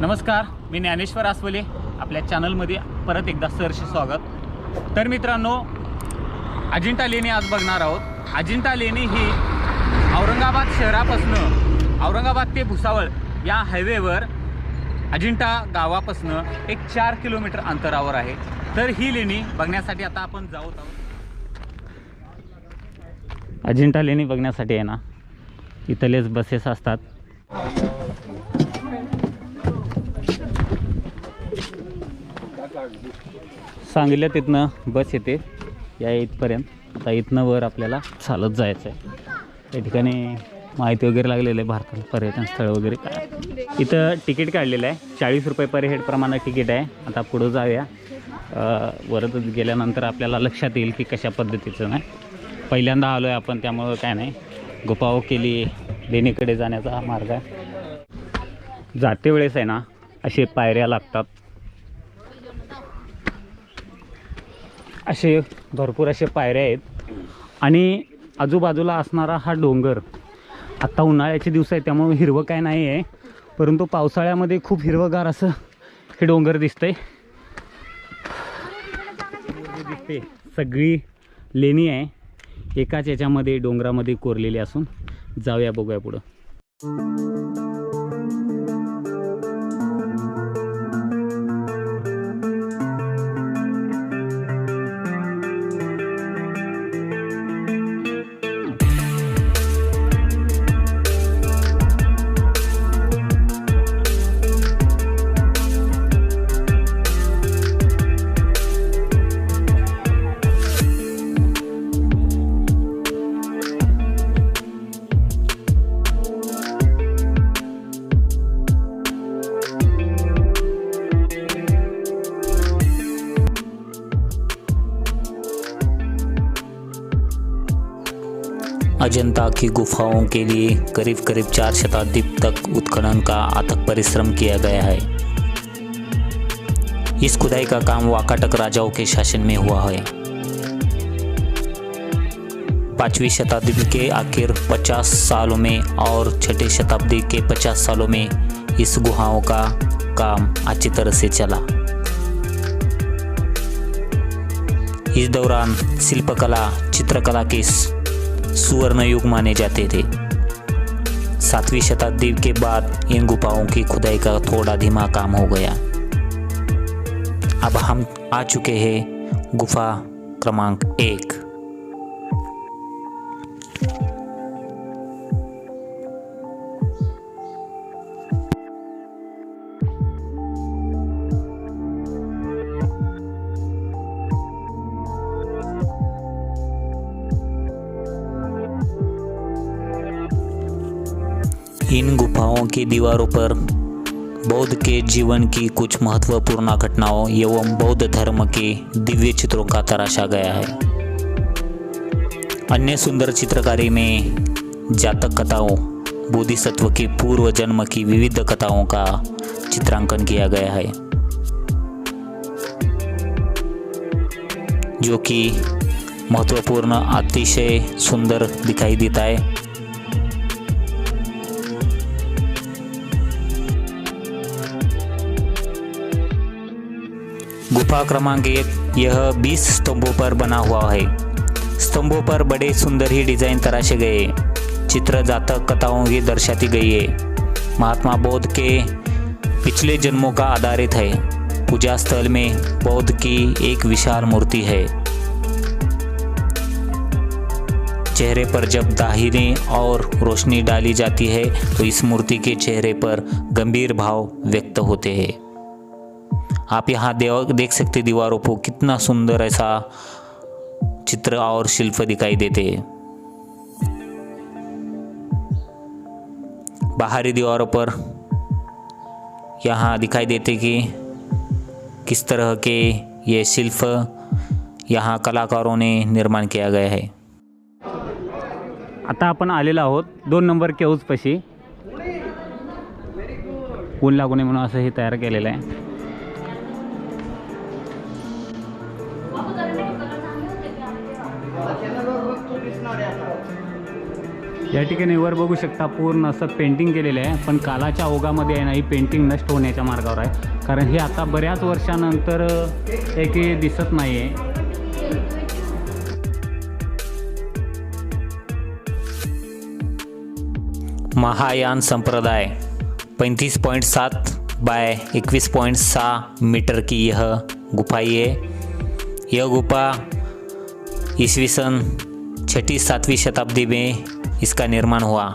नमस्कार, मी ज्ञानेश्वर आसवले. आपल्या चॅनलमध्ये परत एकदा सहर्ष स्वागत. तर मित्रांनो, अजिंठा लेणी आज बघणार आहोत. अजिंठा लेणी ही औरंगाबाद शहरापासून औरंगाबाद ते भुसावळ या हायवेवर अजिंठा गावापासून एक 4 किलोमीटर अंतरावर आहे. तर ही लेणी बघण्यासाठी आता आपण जात आहोत. अजिंठा लेणी बघण्यासाठी आहे ना, इथलेच बसेस असतात. सांगितलं तिथनं बस येते या इथपर्यंत. आता इथनं वर आपल्याला चालत जायचं आहे. त्या ठिकाणी माहिती वगैरे लागलेलं आहे, भारतातील पर्यटन स्थळ वगैरे काय. इथं तिकीट काढलेलं आहे, 40 रुपये पर हेड प्रमाणे तिकीट आहे. आता पुढं जाऊया. वरत गेल्यानंतर आपल्याला लक्षात येईल की कशा पद्धतीचं नाही. पहिल्यांदा आलो आहे आपण, त्यामुळं काय नाही. गुफाओं केली लेणीकडे जाण्याचा हा मार्ग आहे. जाते वेळेस आहे ना, असे पायऱ्या लागतात. असे भरपूर असे पायऱ्या आहेत आणि आजूबाजूला असणारा हा डोंगर. आत्ता उन्हाळ्याचे दिवस आहे त्यामुळे हिरवं काय नाही आहे, परंतु पावसाळ्यामध्ये खूप हिरवंगार असं हे डोंगर दिसतंय. दिसते सगळी लेणी आहे एकाच याच्यामध्ये डोंगरामध्ये कोरलेली असून. जाऊया बघूया पुढं. अजंता की गुफाओं के लिए करीब 4 शताब्दी तक उत्खनन का अथक परिश्रम किया गया है. इस खुदाई का काम वाकाटक राजाओं के शासन में हुआ है. 5वीं शताब्दी के आखिर 50 सालों में और 6ठी शताब्दी के 50 सालों में इस गुहाओं का काम अच्छी तरह से चला. इस दौरान शिल्पकला, चित्रकला के सुवर्ण युग माने जाते थे. 7वीं शताब्दी के बाद इन गुफाओं की खुदाई का थोड़ा धीमा काम हो गया. अब हम आ चुके हैं गुफा क्रमांक 1. इन गुफाओं की दीवारों पर बौद्ध के जीवन की कुछ महत्वपूर्ण घटनाओं एवं बौद्ध धर्म के दिव्य चित्रों का तराशा गया है. अन्य सुंदर चित्रकारी में जातक कथाओं, बोधिसत्व के पूर्व जन्म की विविध कथाओं का चित्रांकन किया गया है, जो कि महत्वपूर्ण, अतिशय सुंदर दिखाई देता है. गुफा क्रमांक 1 यह 20 स्तंभों पर बना हुआ है. स्तंभों पर बड़े सुंदर ही डिजाइन तराशे गए. चित्र जातक कथाओं की दर्शाती गई है. महात्मा बौद्ध के पिछले जन्मों का आधारित है. पूजा स्थल में बौद्ध की एक विशाल मूर्ति है. चेहरे पर जब दाहिने और रोशनी डाली जाती है तो इस मूर्ति के चेहरे पर गंभीर भाव व्यक्त होते हैं. आप यहाँ देख सकते दीवारों पर कितना सुंदर ऐसा चित्र और शिल्प दिखाई देते हैं. बाहरी दीवारों पर यहाँ दिखाई देते कि किस तरह के ये शिल्प यहाँ कलाकारों ने निर्माण किया गया है. आता आपण आलेलो आहोत 2 नंबर केऊजपाशी. ऊन लागू नये म्हणून असं हे तयार केलेलं आहे. या ठिकाणी वर बघू शकता पूर्ण असं पेंटिंग केलेलं आहे, पण कालाच्या ओघामध्ये आहे ना ही पेंटिंग नष्ट होण्याच्या मार्गावर आहे, कारण हे आता बऱ्याच वर्षानंतर काही दिसत नाही आहे. महायान संप्रदाय 35.7 बाय 21.6 मीटर की यह गुफाई है. यह गुफा ईस्वी सन 6वीं-7वीं शताब्दी में इसका निर्माण हुआ.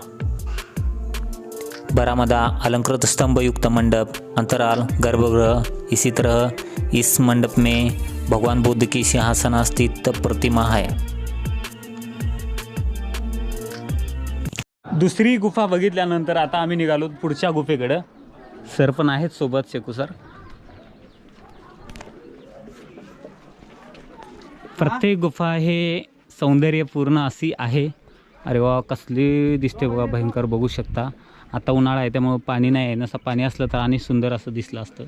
बरामदा अलंकृत स्तंभ युक्त मंडप, अंतराल, गर्भगृह. इसी तरह इस मंडप में भगवान बुद्ध की सिंहासन स्थित प्रतिमा है. दुसरी गुफा बघितल्यानंतर आता आम्ही निघालो पुढच्या गुफेकडं. सर पण आहेत सोबत, शेकू सर. प्रत्येक गुफा हे सौंदर्यपूर्ण अशी आहे. अरे वा, कसली दिसते बघा, भयंकर बघू शकता. आता उन्हाळा आहे त्यामुळे पाणी नाही आहे, नसं पाणी असलं तर आणि सुंदर असं दिसलं असतं.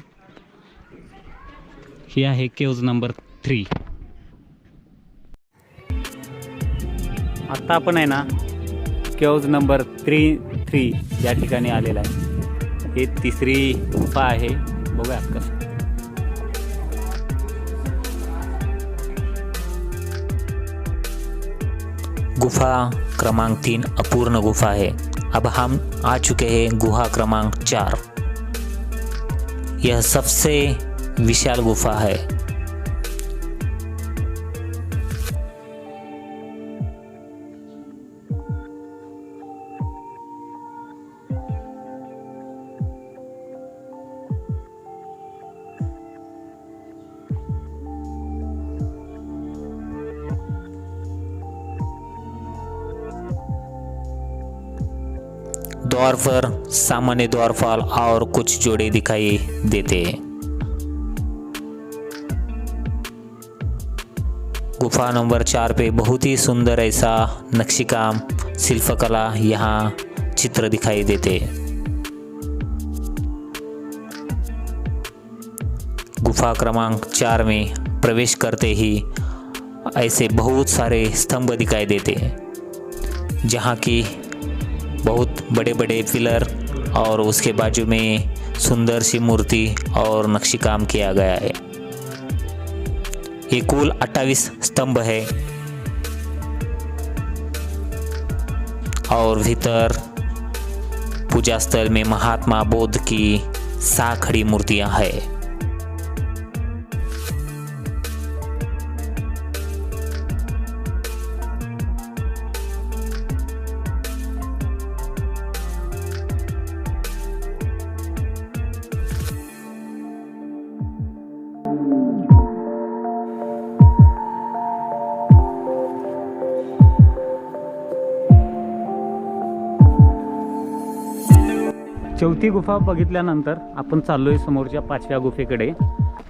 ही आहे केव्ज नंबर 3. आत्ता आपण आहे ना केव्ज नंबर 3 या ठिकाणी आलेला आहे. ही तिसरी गुफा आहे, बघूया कसं. गुफा क्रमांक 3 अपूर्ण गुफा है. अब हम आ चुके हैं गुहा क्रमांक 4. यह सबसे विशाल गुफा है. द्वार पर सामान्य द्वारपाल और कुछ जोड़े दिखाई देते हैं. गुफा नंबर 4 पे बहुत ही सुंदर ऐसा नक्शीकाम शिल्पकला यहाँ चित्र दिखाई देते हैं. गुफा क्रमांक 4 में प्रवेश करते ही ऐसे बहुत सारे स्तंभ दिखाई देते हैं, जहाँ की बहुत बड़े बड़े पिलर और उसके बाजू में सुंदर सी मूर्ति और नक्शी काम किया गया है. ये कुल 28 स्तंभ है और भीतर पूजा स्थल में महात्मा बुद्ध की 6 खड़ी मूर्तियां हैं. चौथी गुफा बघितल्यानंतर आपण चाललोय समोरच्या 5व्या गुफेकडे.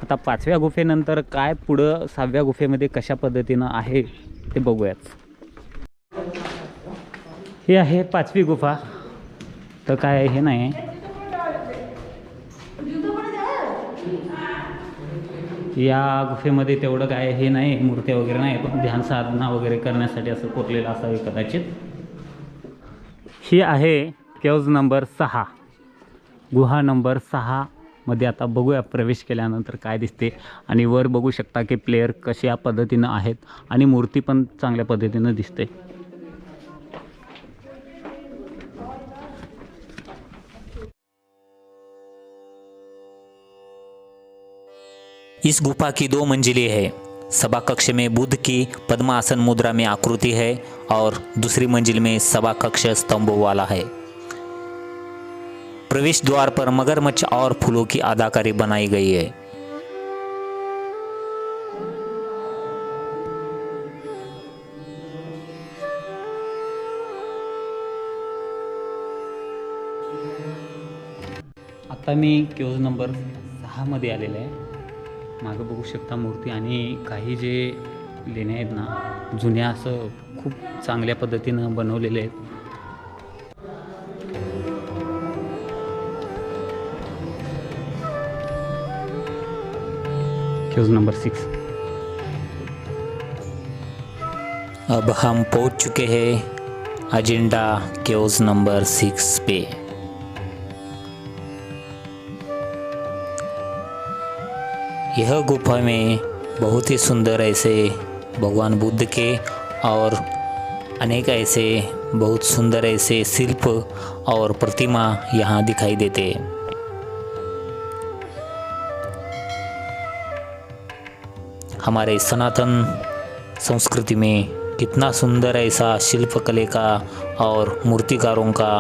आता 5व्या गुफेनंतर काय पुढं 6व्या गुफेमध्ये कशा पद्धतीनं आहे ते बघूयाच. हे आहे 5वी गुफा. तर काय हे नाही, या गुफेमध्ये तेवढं काय हे नाही, मूर्त्या वगैरे नाही, पण ध्यान साधना वगैरे करण्यासाठी असं कोरलेलं असावे कदाचित. ही आहे केव्ज नंबर 6, गुहा नंबर 6 मध्ये. आता बघूया प्रवेश केल्यानंतर काय दिसते. आणि वर बघू शकता की प्लेयर कशा पद्धतीनं आहेत आणि मूर्ती पण चांगल्या पद्धतीनं दिसते. इस गुफा की 2 मंजिलें है. सभा कक्ष में बुद्ध की पद्मासन मुद्रा में आकृति है और दूसरी मंजिल में सभा कक्ष स्तंभों वाला है. प्रवेश द्वार पर मगरमच्छ और फूलों की अदाकारी बनाई गई है. आता मी केव्ज नंबर 6 मध्ये आलेलं आहे. मागं बघू शकता मूर्ती आणि काही जे लेण्या आहेत ना जुन्या, असं खूप चांगल्या पद्धतीनं बनवलेले आहेत. Caves number 6. अब हम पहुंच चुके हैं अजिंठा केव्स नंबर 6 पे। यह गुफा में बहुत ही सुंदर ऐसे भगवान बुद्ध के और अनेक ऐसे बहुत सुंदर ऐसे शिल्प और प्रतिमा यहाँ दिखाई देते हैं। हमारे सनातन संस्कृति में कितना सुंदर ऐसा शिल्पकले का और मूर्तिकारों का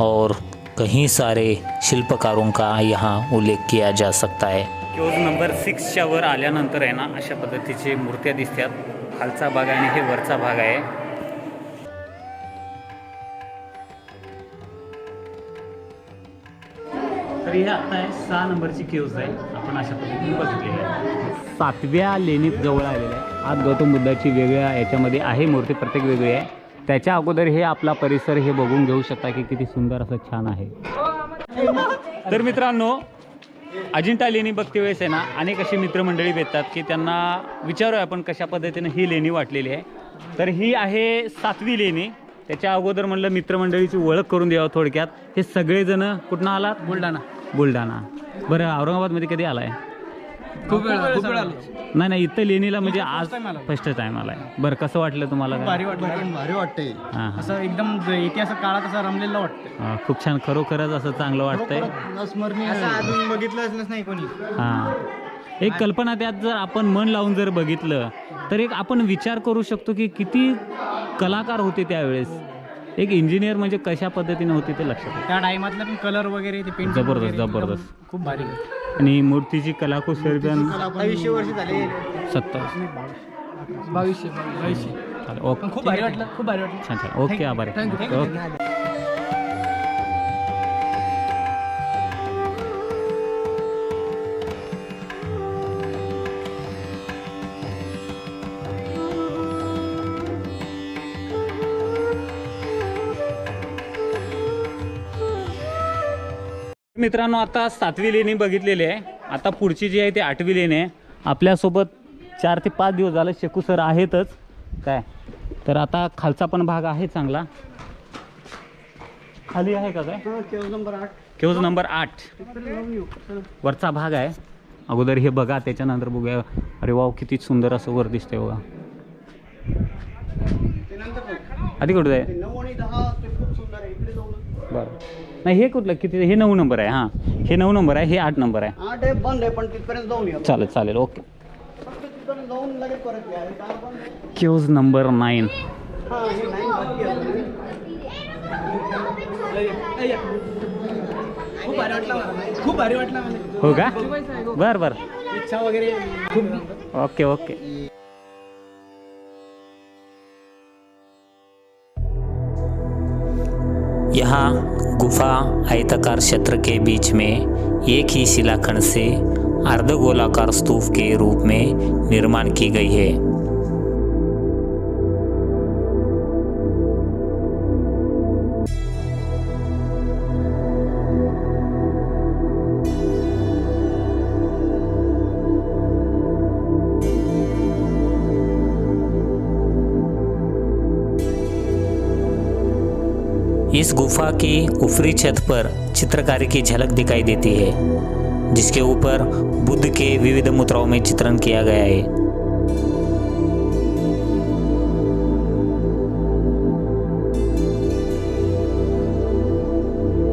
और कहीं सारे शिल्पकारों का यहाँ उल्लेख किया जा सकता है। केव्ज नंबर 6च्या वर आल्यानंतर आहे ना अशा पद्धतीचे मूर्त्या दिसतात। खालचा भाग आहे आणि हे वरचा भाग आहे। तर हे आता आहे 6 नंबरची केव्ज आहे। आपण अशा पद्धतीने बघितलेली आहे। 7व्या लेणीत जवळ आलेलं आहे। आज गौतम बुद्धाची वेगळ्या याच्यामध्ये आहे मूर्ती, प्रत्येक वेगळी आहे। त्याच्या अगोदर हे आपला परिसर हे बघून घेऊ शकता की किती सुंदर असं छान आहे। तर मित्रांनो, अजिंठा लेणी बघते वेळेस आहे ना अनेक अशी मित्रमंडळी भेटतात की त्यांना विचारूया आपण कशा पद्धतीने ही लेणी वाटलेली आहे। तर ही आहे 7वी लेणी। त्याच्या अगोदर म्हणलं मित्रमंडळीची ओळख करून द्यावं थोडक्यात। हे सगळेजण कुठनं आलात? बुलढाणा। बरं, औरंगाबादमध्ये कधी आलाय? खूप वेळा आलो. नाही इथं लेणीला म्हणजे आज फर्स्ट टाइम आलाय। बरं, कसं वाटलं तुम्हाला? भारी वाटते. हां असं एकदम इतिहासात काळात असं रमलेलं वाटतं. खूप छान, खरोखरच असं चांगलं वाटतंय। असं अजून बघितलंच नाही कोणी. हां, एक कल्पना त्यात जर आपण मन लावून जर बघितलं तर एक आपण विचार करू शकतो की किती कलाकार होते त्यावेळेस। एक इंजिनियर म्हणजे कशा पद्धतीने होते ते लक्षात येतं। त्या टायमातलं पण कलर वगैरे ते पेंट जबरदस्त खूप भारी. आणि मूर्तीची कलाकुसर पण 22 वर्ष झाले. 27 22 चालेल, ओके, खूप भारी वाटलं. छान ओके, आभारी ओके। मित्रांनो, आता 7वी लेणी बघितलेली आहे। आता पुढची जी आहे ती 8वी लेणी आहे। आपल्यासोबत 4 ते 5 दिवस झाले शेकू सर आहेतच काय। तर आता खालचा पण भाग आहे चांगला। खाली आहे का काय? केव्ज नंबर 8 वरचा भाग आहे। अगोदर हे बघा, त्याच्यानंतर बघूया। अरे वाव, किती सुंदर असं वर दिसतंय बघा। आधी कुठं आहे? बरं, नाही हे कुठलं किती? हे 9 नंबर आहे। हां, हे 9 नंबर आहे, हे 8 नंबर आहे। 8 आहे, बंद आहे, पण तिथपर्यंत जाऊन या. चालेल ओके। तिथपर्यंत जाऊन लगेच परत या. Caves number 9। हां, हे 9 बाकी आहे. खूप भारी वाटलं मला. हो का? बरं इच्छा वगैरे खूप. ओके। यहाँ गुफा आयताकार क्षेत्र के बीच में एक ही शिलाखंड से अर्धगोलाकार स्तूप के रूप में निर्माण की गई है। इस गुफा की ऊपरी छत पर चित्रकारी की झलक दिखाई देती है, जिसके ऊपर बुद्ध के विविध मुद्राओं में चित्रण किया गया है।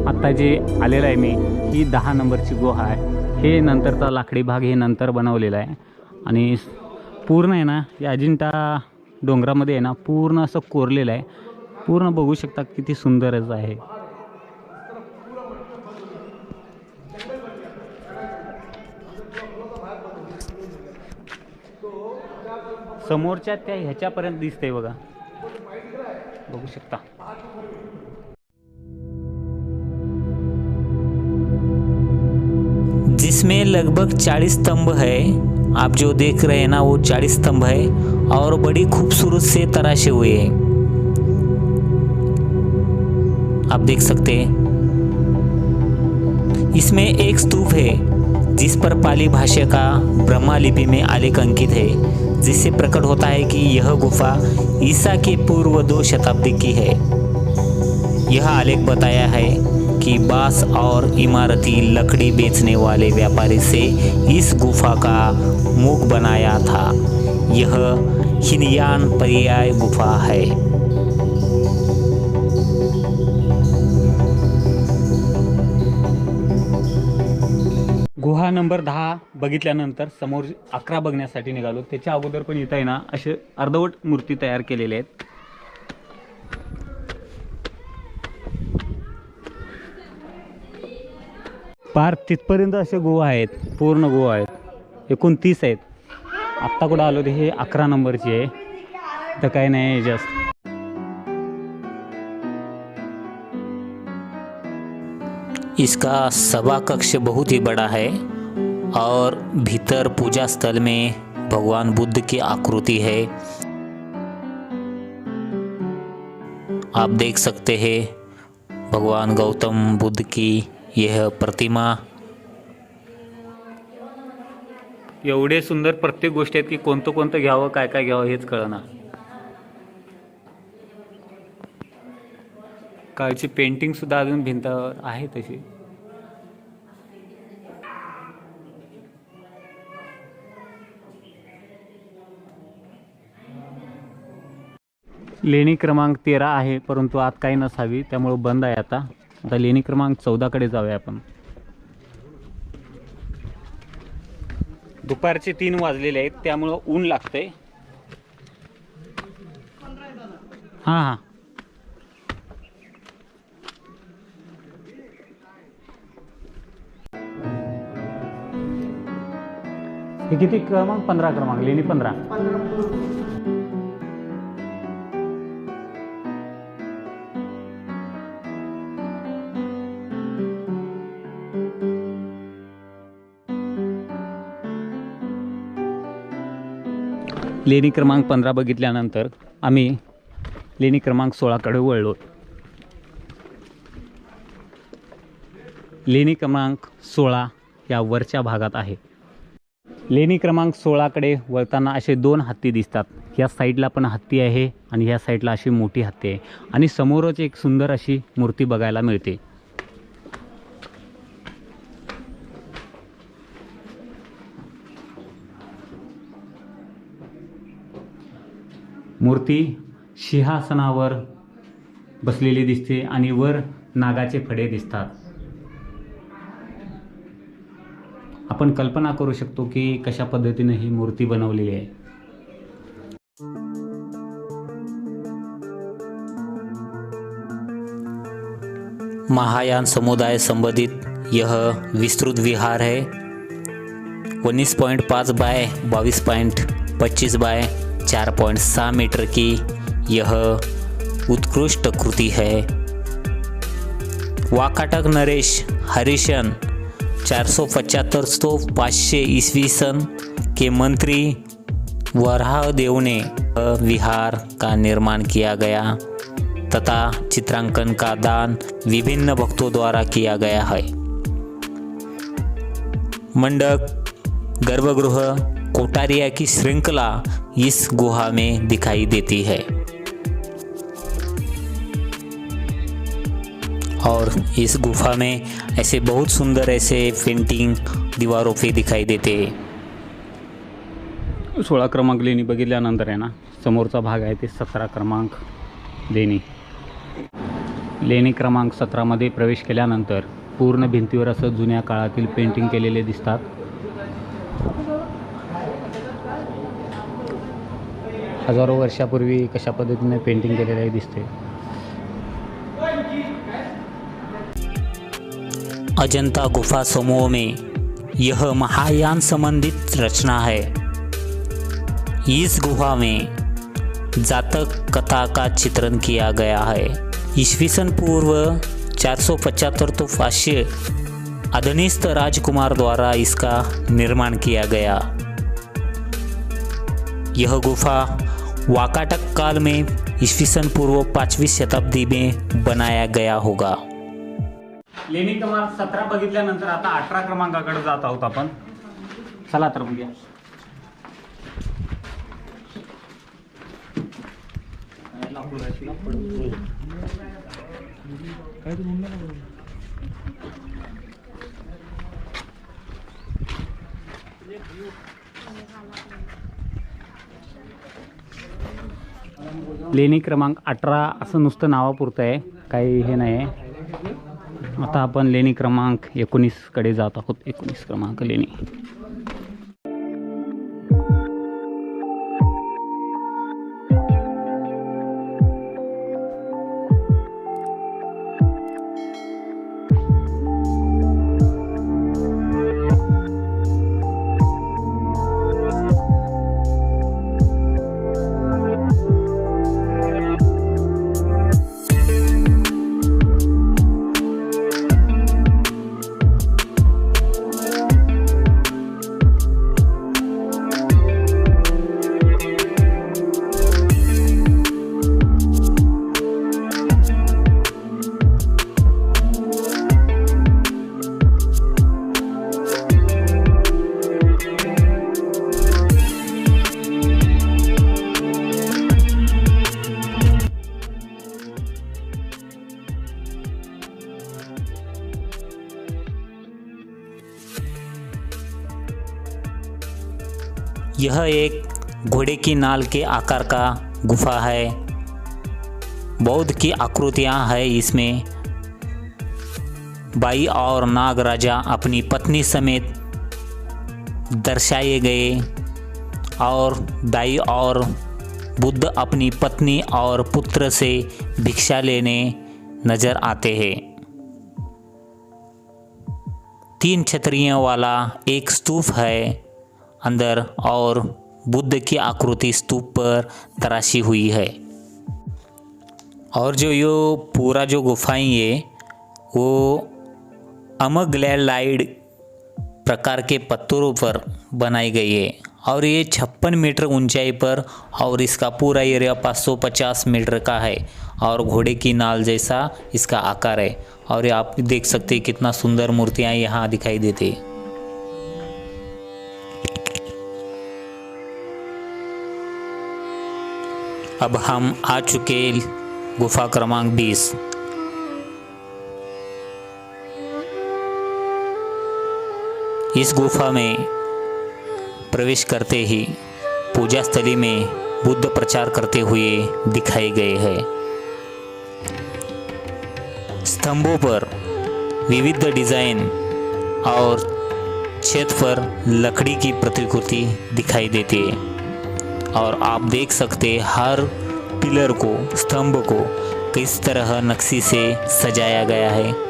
आता जे आलेलं आहे मी, ही 10 नंबरची गुहा आहे। हे नंतरचा लाकडी भाग हे नंतर बनवलेला आहे। आणि पूर्ण आहे ना या अजिंठा डोंगरामध्ये आहे ना पूर्ण असं कोरलेलं आहे। पूर्ण बघू शकता किती सुंदरच आहे। समोरच्या त्या ह्याच्यापर्यंत दिसतंय बघा, बघू शकता। जिसमें लगभग 40 स्तंभ है। आप जो देख रहे हैं ना वो 40 स्तंभ है और बड़ी खूबसूरत से तराशे हुए हैं। आप देख सकते हैं इसमें एक स्तूप है जिस पर पाली भाषा का ब्रह्मा लिपि में आलेख अंकित है, जिससे प्रकट होता है कि यह गुफा ईसा के पूर्व 2 शताब्दी की है। यह आलेख बताया है कि बांस और इमारती लकड़ी बेचने वाले व्यापारी से इस गुफा का मुख बनाया था। यह हिनयान पर्याय गुफा है। गुहा नंबर 10 बघितल्यानंतर समोर 11 बघण्यासाठी निघालो। त्याच्या अगोदर पण इथं आहे ना असे अर्धवट मूर्ती तयार केलेल्या आहेत। पार तिथपर्यंत असे गुहा आहेत, पूर्ण गुहा आहेत, एकूण 30 आहेत। आत्ता कुठं आलो ते हे 11 नंबरची आहे, तर काय नाही जास्त। इसका सभा कक्ष बहुत ही बड़ा है और भीतर पूजा स्थल में भगवान बुद्ध की आकृति है। आप देख सकते हैं भगवान गौतम बुद्ध की यह प्रतिमा। एवढे सुंदर प्रत्येक गोष्टी आहेत की कोणतं कोणतं घ्यावं, काय काय घ्यावं हेच कळना। कालची पेंटिंग सुद्धा अजून भिंतावर आहे तशी। लेणी क्रमांक 13 आहे, परंतु आत काही नसावी त्यामुळे बंद आहे। आता लेणी क्रमांक 14 कडे जाऊया आपण। दुपारचे 3 वाजलेले आहेत त्यामुळे ऊन लागतंय। हां हां हे किती क्रमांक? 15 क्रमांक, लेणी 15। लेणी क्रमांक 15 बघितल्यानंतर आम्ही लेणी क्रमांक 16 कडे वळलो। लेणी क्रमांक 16 या वरच्या भागात आहे। लेणी क्रमांक 16 कडे वळताना असे 2 हत्ती दिसतात। या साईडला पण हत्ती आहे आणि या साईडला अशी मोठी हत्ती आहे आणि समोरच एक सुंदर अशी मूर्ती बघायला मिळते। मूर्ती सिंहासनावर बसलेली दिसते आणि वर नागाचे फडे दिसतात। आपण कल्पना करू शकतो की कशा पद्धतीने ही मूर्ती बनवलेली आहे। महायान समुदाय संबंधित यह विस्तृत विहार है। 19.5 बाय 22.25 बाय 4.6 मीटर की यह उत्कृष्ट कृति है। वाकाटक नरेश हरिशन 475 ईस्वी सन के मंत्री वराहदेव ने विहार का निर्माण किया गया तथा चित्रांकन का दान विभिन्न भक्तों द्वारा किया गया है। मंडप, गर्भगृह, कोठारिया की श्रृंखला इस गुहा में दिखाई देती है और इस गुफा में ऐसे बहुत सुंदर ऐसे पेंटिंग दीवारों पे दिखाई देते हैं। 16 क्रमांक लेणी बघितल्यानंतर आहे ना समोरचा भाग आहे ते 17 क्रमांक लेणी। लेणी क्रमांक 17 मध्ये प्रवेश केल्यानंतर पूर्ण भिंतीवर असं जुन्या काळातील पेंटिंग केलेले दिसतात। हजारो वर्षापूर्वी कशा पद्धतीने पेंटिंग केलेले दिसते। अजंता गुफा समूह में यह महायान संबंधित रचना है। इस गुफा में जातक कथा का चित्रण किया गया है। ईस्वी सन पूर्व 475 तो 500 अधनिस्थ राजकुमार द्वारा इसका निर्माण किया गया। यह गुफा वाकाटक काल में ईस्वी सन पूर्व 5वीं शताब्दी में बनाया गया होगा। लेणी क्रमांक 17 बघितल्यानंतर आता 18 क्रमांकाकडे जात आहोत आपण। चला तर बघूया। लेणी क्रमांक 18 असं नुसतं नावापुरतं आहे, काही हे नाही आहे. आता आपण लेणी क्रमांक 19 कडे जात आहोत. 19 क्रमांक लेणी. यह एक घोड़े की नाल के आकार का गुफा है। बौद्ध की आकृतियां है इसमें। बाई और नाग राजा अपनी पत्नी समेत दर्शाए गए और दाई और बुद्ध अपनी पत्नी और पुत्र से भिक्षा लेने नजर आते हैं। 3 छतरियों वाला एक स्तूप है अंदर और बुद्ध की आकृति स्तूप पर तराशी हुई है। और जो ये पूरा जो गुफाएं है वो अमग्लेलाइड प्रकार के पत्थरों पर बनाई गई है और ये 56 मीटर ऊंचाई पर और इसका पूरा एरिया 550 मीटर का है और घोड़े की नाल जैसा इसका आकार है। और ये आप देख सकते हैं कितना सुंदर मूर्तियां यहाँ दिखाई देती है। अब हम आ चुके गुफा क्रमांक 20। इस गुफा में प्रवेश करते ही पूजा स्थली में बुद्ध प्रचार करते हुए दिखाए गए हैं। स्तंभों पर विविध डिजाइन और छत पर लकड़ी की प्रतिकृति दिखाई देती है और आप देख सकते हर पिलर को, स्तंभ को किस तरह नक्शी से सजाया गया है।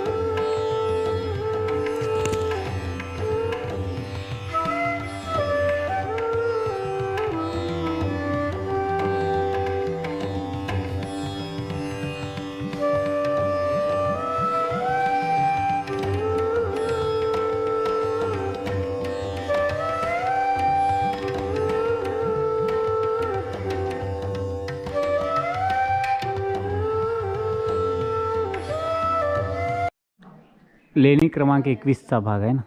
लेणी क्रमांक 21चा भाग आहे ना.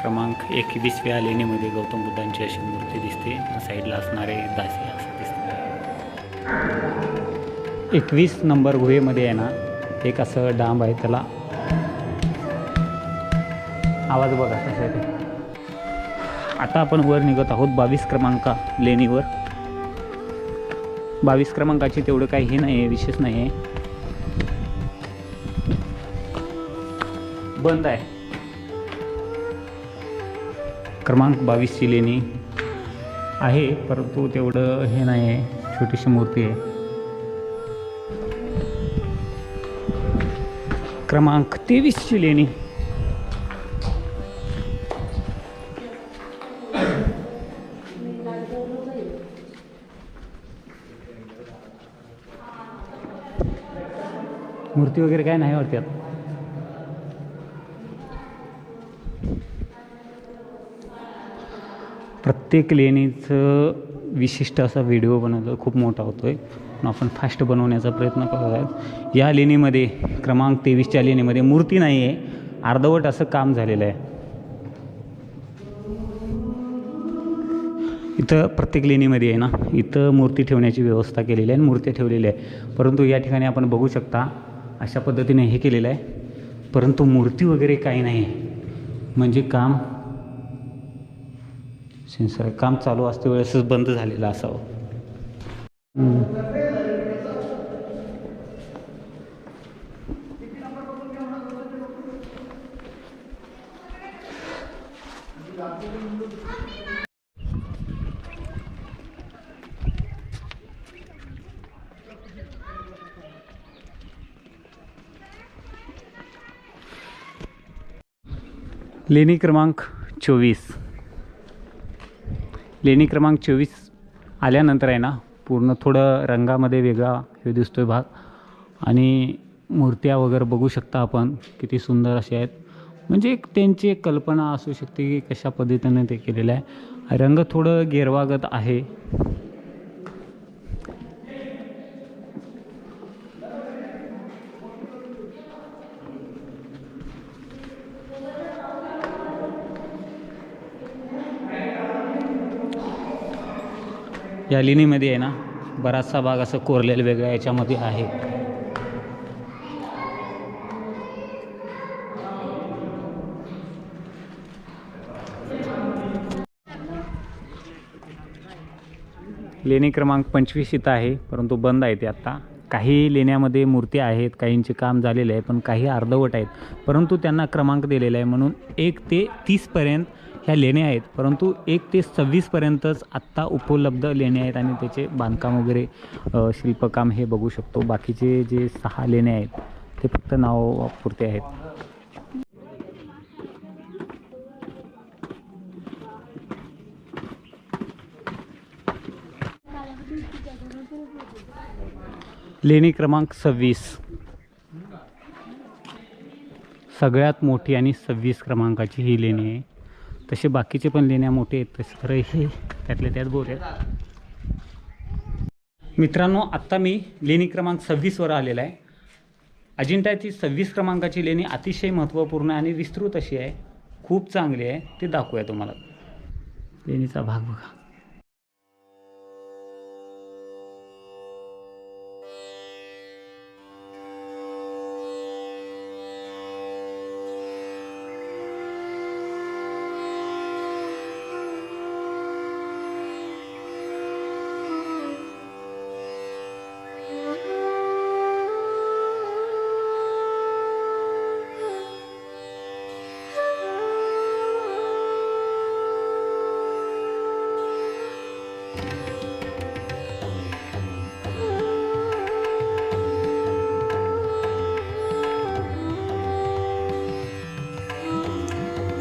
क्रमांक 21व्या लेणीमध्ये गौतम बुद्धांची अशी मूर्ती दिसते. साईडला असणारे दासी असं दिसते. 21 नंबर गुहेमध्ये आहे ना एक असं डांब आहे, त्याला आवाज बघा कसा आहे ते. आता आपण वर निघत आहोत 22 क्रमांका लेणीवर. 22 क्रमांकाची तेवढं काही हे नाही आहे, विशेष नाही आहे, बंद आहे. क्रमांक 22ची लेणी आहे परंतु तेवढं हे नाही आहे, छोटीशी मूर्ती आहे. क्रमांक 23ची लेणी मूर्ती वगैरे काय नाही वाटत. प्रत्येक लेणीचं विशिष्ट असा व्हिडिओ बनवतो, खूप मोठा होतोय. पण आपण फास्ट बनवण्याचा प्रयत्न करत आहोत. या लेणीमध्ये क्रमांक 23च्या लेणीमध्ये मूर्ती नाही आहे, अर्धवट असं काम झालेलं आहे. इथं प्रत्येक लेणीमध्ये आहे ना, इथं मूर्ती ठेवण्याची व्यवस्था केलेली आहे आणि मूर्ती ठेवलेल्या आहे. परंतु या ठिकाणी आपण बघू शकता अशा पद्धतीने हे केलेलं आहे, परंतु मूर्ती वगैरे काही नाही आहे. म्हणजे काम सेन्सर काम चालू असते वेळेसच बंद झालेलं असावं. लेणी क्रमांक 24. लेणी क्रमांक 24 आल्यानंतर आहे ना, पूर्ण थोडं रंगामध्ये वेगळा हे दिसतोय भाग आणि मूर्त्या वगैरे बघू शकता आपण किती सुंदर अशा आहेत. म्हणजे एक त्यांची एक कल्पना असू शकते की कशा पद्धतीने ते केलेलं आहे. रंग थोडं गेरवागत आहे. या लेणीमध्ये आहे ना, बराचसा भाग असं कोरलेलं वेगळ्या याच्यामध्ये आहे. लेणी क्रमांक 25 इथं आहे, परंतु बंद आहे ते आत्ता. काही लेण्यामध्ये मूर्त्या आहेत, काहींचे काम झालेले आहे, पण काही अर्धवट आहेत. परंतु त्यांना क्रमांक दिलेला आहे म्हणून 1 ते 30पर्यंत ह्या लेण्या आहेत. परंतु 1 ते 26पर्यंतच आत्ता उपलब्ध लेण्या आहेत आणि त्याचे बांधकाम वगैरे शिल्पकाम हे बघू शकतो. बाकीचे जे 6 लेण्या आहेत ते फक्त नावापुरते आहेत. लेणी क्रमांक 26 सगळ्यात मोठी आणि 26 क्रमांकाची ही लेणी आहे. तसे बाकीचे पण लेण्या मोठे आहेत, तसे खरं हे त्यातल्या त्यात बोर आहेत. मित्रांनो, आत्ता मी लेणी क्रमांक 26वर आलेला आहे. अजिंठ्याची 26 क्रमांकाची लेणी अतिशय महत्त्वपूर्ण आणि विस्तृत अशी आहे, खूप चांगली आहे. ते दाखवूया तुम्हाला. लेणीचा भाग बघा.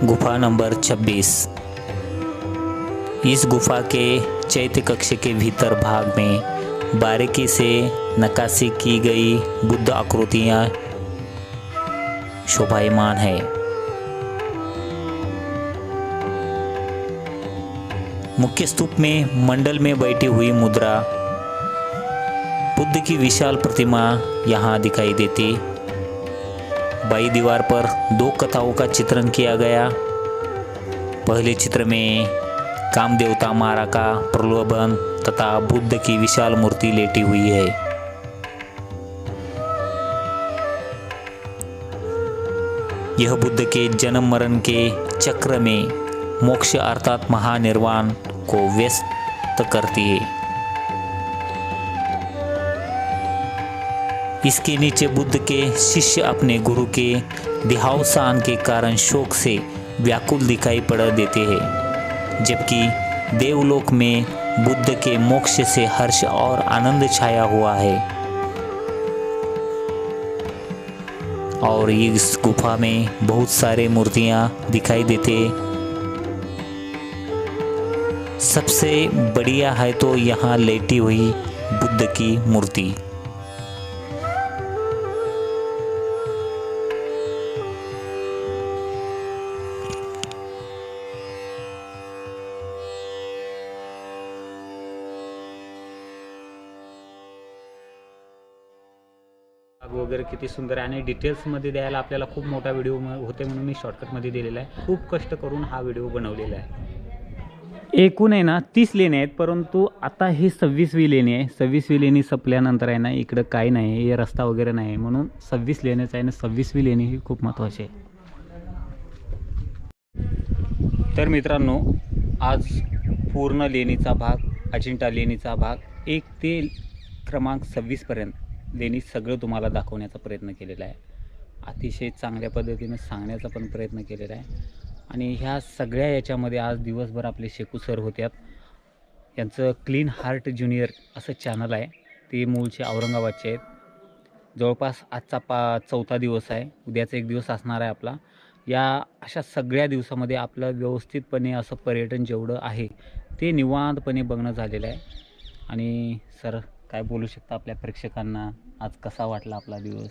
गुफा नंबर 26। इस गुफा के चैत्य कक्ष के भीतर भाग में बारीकी से नक्काशी की गई बुद्ध आकृतियां शोभायमान है। मुख्य स्तूप में मंडल में बैठी हुई मुद्रा बुद्ध की विशाल प्रतिमा यहाँ दिखाई देती। बाई दीवार पर 2 कथाओं का चित्रण किया गया। पहले चित्र में कामदेवता मारा का प्रलोभन तथा बुद्ध की विशाल मूर्ति लेटी हुई है। यह बुद्ध के जन्म मरण के चक्र में मोक्ष अर्थात महानिर्वाण को व्यस्त करती है। इसके नीचे बुद्ध के शिष्य अपने गुरु के देहावसान के कारण शोक से व्याकुल दिखाई पड़ देते हैं, जबकि देवलोक में बुद्ध के मोक्ष से हर्ष और आनंद छाया हुआ है। और इस गुफा में बहुत सारे मूर्तियां दिखाई देते। सबसे बढ़िया है तो यहाँ लेटी हुई बुद्ध की मूर्ति। वगैरे किती सुंदर आहे आणि डिटेल्समध्ये द्यायला आपल्याला खूप मोठा व्हिडिओ होते म्हणून मी शॉर्टकटमध्ये दिलेला आहे. खूप कष्ट करून हा व्हिडिओ बनवलेला आहे. एकूण आहे ना 30 लेणी आहेत, परंतु आता ही 26वी लेणी आहे. 26वी लेणी संपल्यानंतर आहे ना इकडं काही नाही, हे रस्ता वगैरे नाही, म्हणून 26 लेण्याचं आहे ना 26वी लेणी ही खूप महत्त्वाची आहे. तर मित्रांनो, आज पूर्ण लेणीचा भाग, अजिंठा लेणीचा भाग 1 ते क्रमांक 26पर्यंत लेणी सगळं तुम्हाला दाखवण्याचा प्रयत्न केलेला आहे. अतिशय चांगल्या पद्धतीनं सांगण्याचा पण प्रयत्न केलेला आहे. आणि ह्या सगळ्या याच्यामध्ये आज दिवसभर आपले शेकू सर होत्यात. यांचं क्लीन हार्ट ज्युनियर असं चॅनल आहे. ते मूळचे औरंगाबादचे आहेत. जवळपास आजचा 4था दिवस आहे. उद्याचा 1 दिवस असणार आहे आपला. या अशा सगळ्या दिवसामध्ये आपलं व्यवस्थितपणे असं पर्यटन जेवढं आहे ते निवांतपणे बघणं झालेलं आहे. आणि सर काय बोलू शकता आपल्या प्रेक्षकांना, आज कसा वाटला आपला दिवस?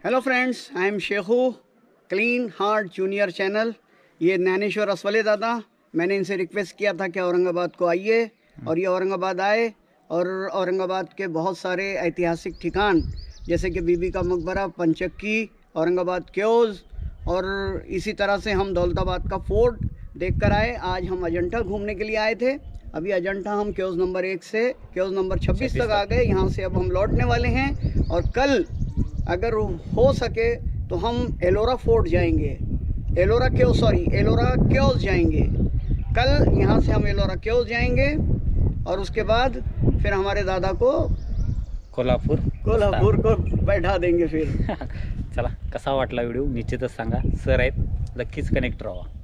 Hello friends, I am Shekhu, clean heart junior channel. ये ज्ञानेश्वर असवले दादा, मैंने इनसे रिक्वेस्ट किया था कि औरंगाबाद को आइए और ये औरंगाबाद आए. और औरंगाबाद के बहुत सारे ऐतिहासिक ठिकान जैसे कि बीबी का मकबरा, पंचक्की, औरंगाबाद क्योज और इसी तरह से हम दौलताबाद का फोर्ट देख कर आए. आज हम अजंठा घूमने के लिए आए थे. अभी अजंठा हम क्योज नंबर 1 से क्योज नंबर 26 तक आ गए. यहाँ से अब हम लौटने वाले हैं और कल अगर हो सके तो हम एलोरा फोर्ट जाएंगे, एलोरा क्योज जाएंगे. कल यहाँ से हम एलोरा क्योज जाएंगे और उसके बाद फिर हमारे दादा को कोल्हापूर को बैठा देंगे फिर. चला, कसा वाटला व्हिडिओ निश्चितच सांगा. सर आहेत, नक्कीच कनेक्ट राहा.